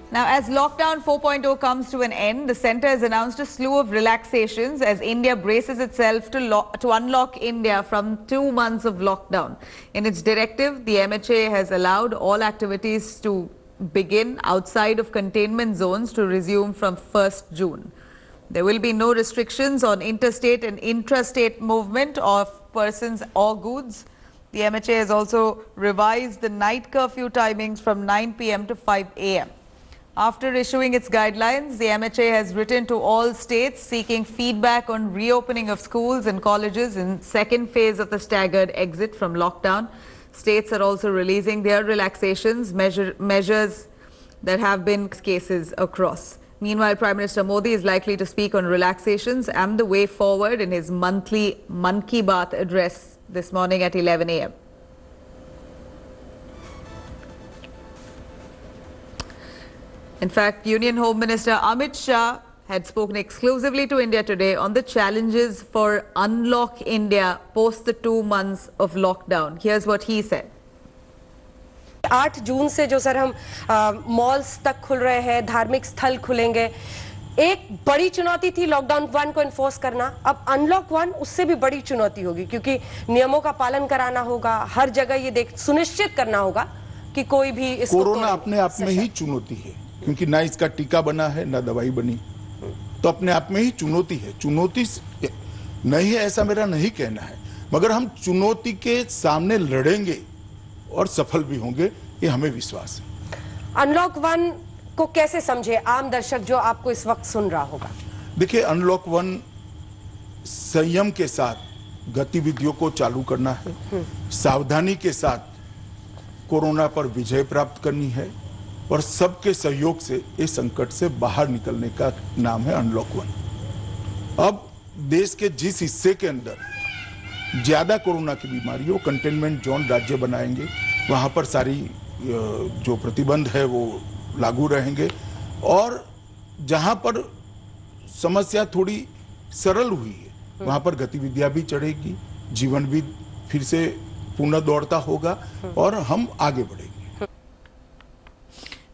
Now, as lockdown 4.0 comes to an end, the centre has announced a slew of relaxations as India braces itself to unlock India from 2 months of lockdown. In its directive, the MHA has allowed all activities to begin outside of containment zones to resume from 1st June. There will be no restrictions on interstate and intrastate movement of persons or goods. The MHA has also revised the night curfew timings from 9 p.m. to 5 a.m. After issuing its guidelines, the MHA has written to all states seeking feedback on reopening of schools and colleges in second phase of the staggered exit from lockdown. States are also releasing their relaxations, measures that have been cases across. Meanwhile, Prime Minister Modi is likely to speak on relaxations and the way forward in his monthly Mann Ki Baat address this morning at 11 a.m. In fact, Union Home Minister Amit Shah had spoken exclusively to India today on the challenges for Unlock India post the 2 months of lockdown. Here's what he said. 8 जून से जो sir हम malls तक खुल रहे हैं, धार्मिक स्थल खुलेंगे। एक बड़ी चुनौती थी लॉकडाउन 1 को इन्फोर्स करना, अब अनलॉक 1 उससे भी बड़ी चुनौती होगी क्योंकि नियमों का पालन कराना होगा, हर जगह ये सुनिश्चित करना होगा कि कोई भी इसको कोरोना अपने आप में ही चुनौती है क्योंकि ना इसका टीका बना है ना दवाई बनी, तो अपने आप में ही चुनौती है। चुनौती नहीं है ऐसा मेरा नहीं कहना है, मगर हम चुनौती के सामने लड़ेंगे और सफल भी होंगे, ये हमें विश्वास है। अनलॉक 1 को कैसे समझे आम दर्शक जो आपको इस वक्त सुन रहा होगा? देखिए, अनलॉक 1 संयम के साथ गतिविधियों को चालू करना है, सावधानी के साथ कोरोना पर विजय प्राप्त करनी है और सबके सहयोग से इस संकट से बाहर निकलने का नाम है अनलॉक 1। अब देश के जिस हिस्से के अंदर ज्यादा कोरोना की बीमारी हो, कंटेनमेंट जोन राज्य बनाएंगे, वहां पर सारी जो प्रतिबंध है वो लागू रहेंगे और जहां पर समस्या थोड़ी सरल हुई है वहां पर गतिविधियां भी चढ़ेगी, जीवन भी फिर से पुनः दौड़ता होगा और हम आगे बढ़ेंगे।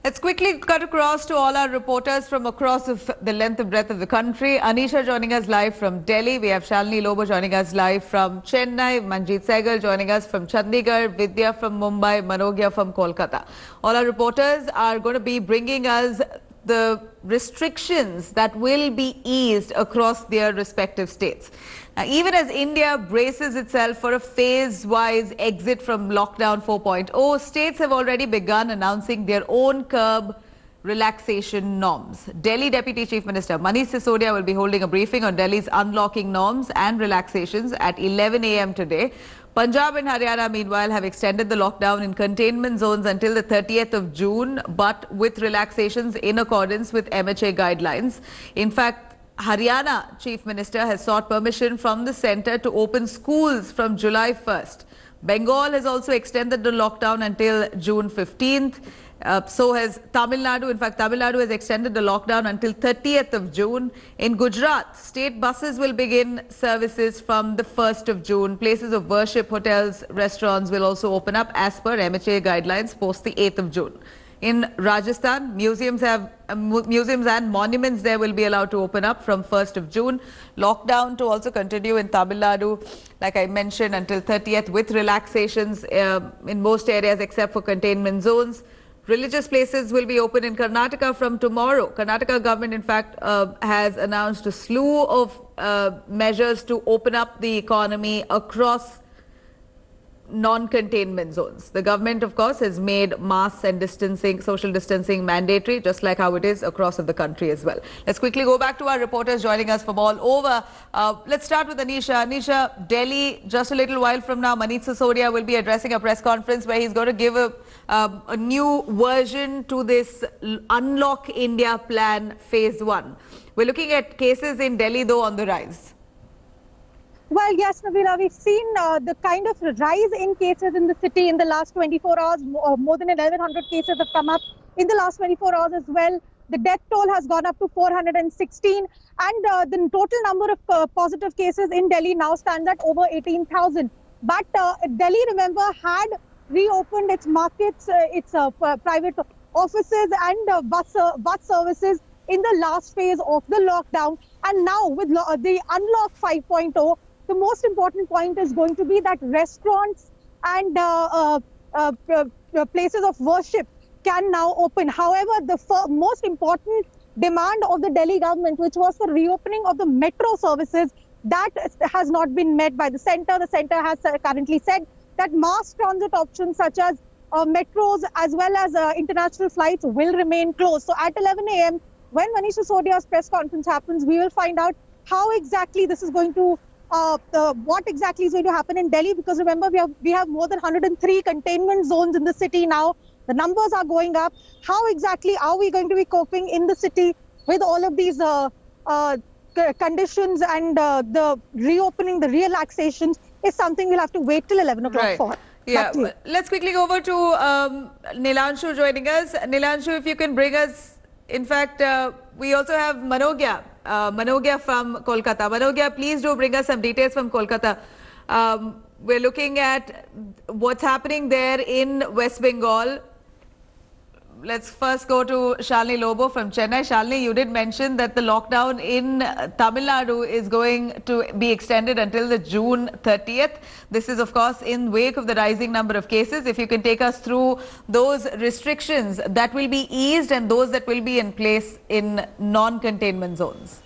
Let's quickly cut across to all our reporters from across the length and breadth of the country. Anisha joining us live from Delhi. We have Shalini Lobo joining us live from Chennai. Manjeet Sehgal joining us from Chandigarh. Vidya from Mumbai. Manogya from Kolkata. All our reporters are going to be bringing us the restrictions that will be eased across their respective states. Now, even as India braces itself for a phase-wise exit from lockdown 4.0, states have already begun announcing their own curb relaxation norms. Delhi Deputy Chief Minister Manish Sisodia will be holding a briefing on Delhi's unlocking norms and relaxations at 11 a.m. today. Punjab and Haryana, meanwhile, have extended the lockdown in containment zones until the 30th of June, but with relaxations in accordance with MHA guidelines. In fact, Haryana Chief Minister has sought permission from the centre to open schools from July 1st. Bengal has also extended the lockdown until June 15th. So has Tamil Nadu. In fact, Tamil Nadu has extended the lockdown until 30th of June. In Gujarat, state buses will begin services from the 1st of June. Places of worship, hotels, restaurants will also open up as per MHA guidelines post the 8th of June. In Rajasthan, museums and monuments there will be allowed to open up from 1st of June. Lockdown to also continue in Tamil Nadu, like I mentioned, until 30th with relaxations in most areas except for containment zones. Religious places will be open in Karnataka from tomorrow. Karnataka government, in fact, has announced a slew of measures to open up the economy across non-containment zones. The government, of course, has made masks and social distancing mandatory, just like how it is across the country as well. Let's quickly go back to our reporters joining us from all over. Let's start with Anisha. Anisha, Delhi, just a little while from now, Manish Sisodia will be addressing a press conference where he's going to give a new version to this Unlock India plan phase 1. We're looking at cases in Delhi, though, on the rise. Well, yes, Nabila, we've seen the kind of rise in cases in the city in the last 24 hours. More than 1,100 cases have come up in the last 24 hours as well. The death toll has gone up to 416 and the total number of positive cases in Delhi now stands at over 18,000. But Delhi, remember, had reopened its markets, its private offices and bus services in the last phase of the lockdown. And now with the Unlock 5.0, the most important point is going to be that restaurants and places of worship can now open. However, the most important demand of the Delhi government, which was for reopening of the metro services, that has not been met by the centre. The centre has currently said that mass transit options such as metros as well as international flights will remain closed. So at 11 a.m., when Manish Sisodia's press conference happens, we will find out how exactly this is going to, what exactly is going to happen in Delhi. Because remember, we have more than 103 containment zones in the city now. The numbers are going up. How exactly are we going to be coping in the city with all of these conditions and the reopening, the relaxations is something we'll have to wait till 11 o'clock for. Yeah, let's quickly go over to Nilanshu joining us. Nilanshu, if you can bring us, in fact, we also have Manogya from Kolkata. Manogya, please do bring us some details from Kolkata. We're looking at what's happening there in West Bengal. Let's first go to Shalini Lobo from Chennai. Shalini, you did mention that the lockdown in Tamil Nadu is going to be extended until the June 30th. This is, of course, in wake of the rising number of cases. If you can take us through those restrictions that will be eased and those that will be in place in non-containment zones.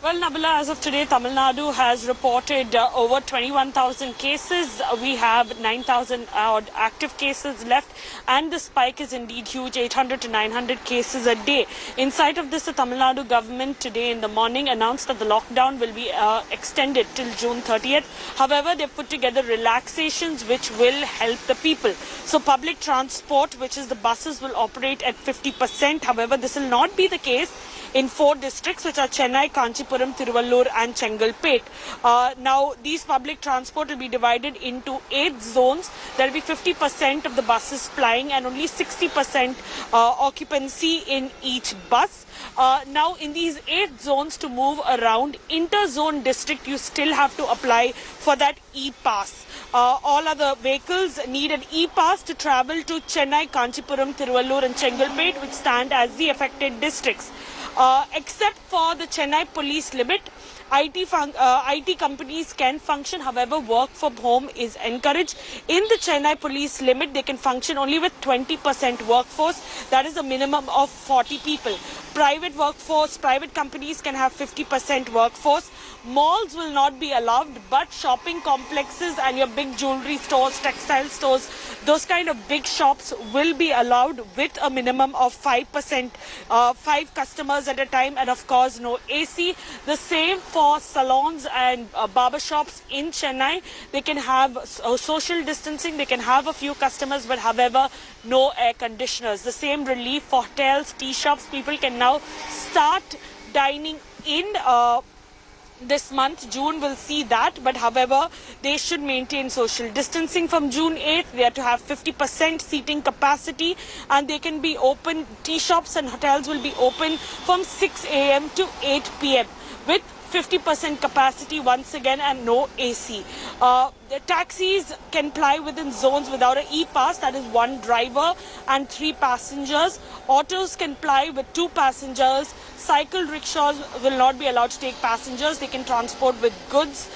Well, Nabila, as of today, Tamil Nadu has reported over 21,000 cases. We have 9,000 odd active cases left, and the spike is indeed huge, 800 to 900 cases a day. In sight of this, the Tamil Nadu government today in the morning announced that the lockdown will be extended till June 30th. However, they've put together relaxations which will help the people. So public transport, which is the buses, will operate at 50%. However, this will not be the case in 4 districts, which are Chennai, Kanchipuram, Tiruvallur and Chengalpet. Now, these public transport will be divided into 8 zones. There will be 50% of the buses plying and only 60% occupancy in each bus. Now, in these 8 zones to move around, inter-zone district, you still have to apply for that e-pass. All other vehicles need an e-pass to travel to Chennai, Kanchipuram, Tiruvallur and Chengalpet, which stand as the affected districts. Except for the Chennai police limit, IT companies can function. However, work from home is encouraged. In the Chennai police limit, they can function only with 20% workforce. That is a minimum of 40 people. Private workforce, private companies can have 50% workforce. Malls will not be allowed, but shopping complexes and your big jewelry stores, textile stores, those kind of big shops will be allowed with a minimum of 5%, 5 customers at a time, and of course no AC. The same for salons and barber shops in Chennai. They can have social distancing, they can have a few customers, but however no air conditioners. The same relief for hotels, tea shops. People can now start dining in. This month, June, will see that, but however, they should maintain social distancing from June 8th. They are to have 50% seating capacity, and they can be open. Tea shops and hotels will be open from 6 a.m. to 8 p.m. with 50% capacity once again and no AC. The taxis can ply within zones without an e-pass, that is 1 driver and 3 passengers. Autos can ply with 2 passengers. Cycle rickshaws will not be allowed to take passengers. They can transport with goods.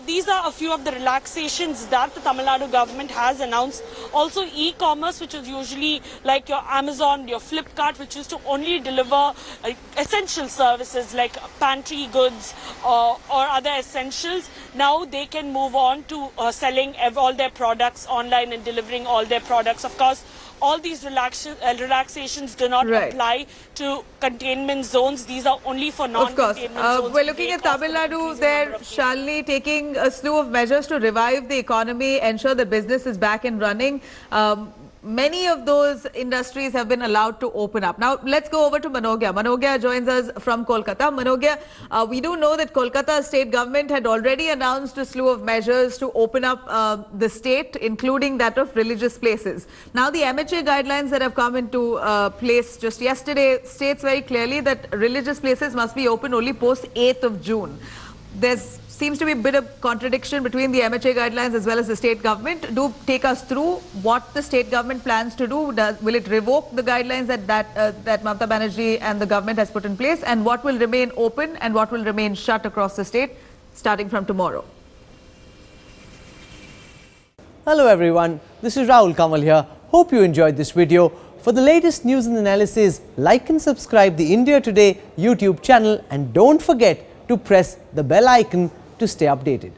These are a few of the relaxations that the Tamil Nadu government has announced. Also, e-commerce, which is usually like your Amazon, your Flipkart, which used to only deliver essential services like pantry goods or other essentials. Now they can move on to selling all their products online and delivering all their products. Of course, all these relaxations do not apply to containment zones. These are only for non-containment zones. We're looking at Tamil Nadu there, Shalini, taking a slew of measures to revive the economy, ensure the business is back and running. Many of those industries have been allowed to open up. Now, let's go over to Manogya. Manogya joins us from Kolkata. Manogya, we do know that Kolkata state government had already announced a slew of measures to open up the state, including that of religious places. Now, the MHA guidelines that have come into place just yesterday states very clearly that religious places must be open only post 8th of June. There's seems to be a bit of contradiction between the MHA guidelines as well as the state government. Do take us through what the state government plans to do. Will it revoke the guidelines that Mamata Banerjee and the government has put in place, and what will remain open and what will remain shut across the state starting from tomorrow? Hello everyone, this is Rahul Kamal here. Hope you enjoyed this video. For the latest news and analysis, like and subscribe the India Today YouTube channel, and don't forget to press the bell icon to stay updated.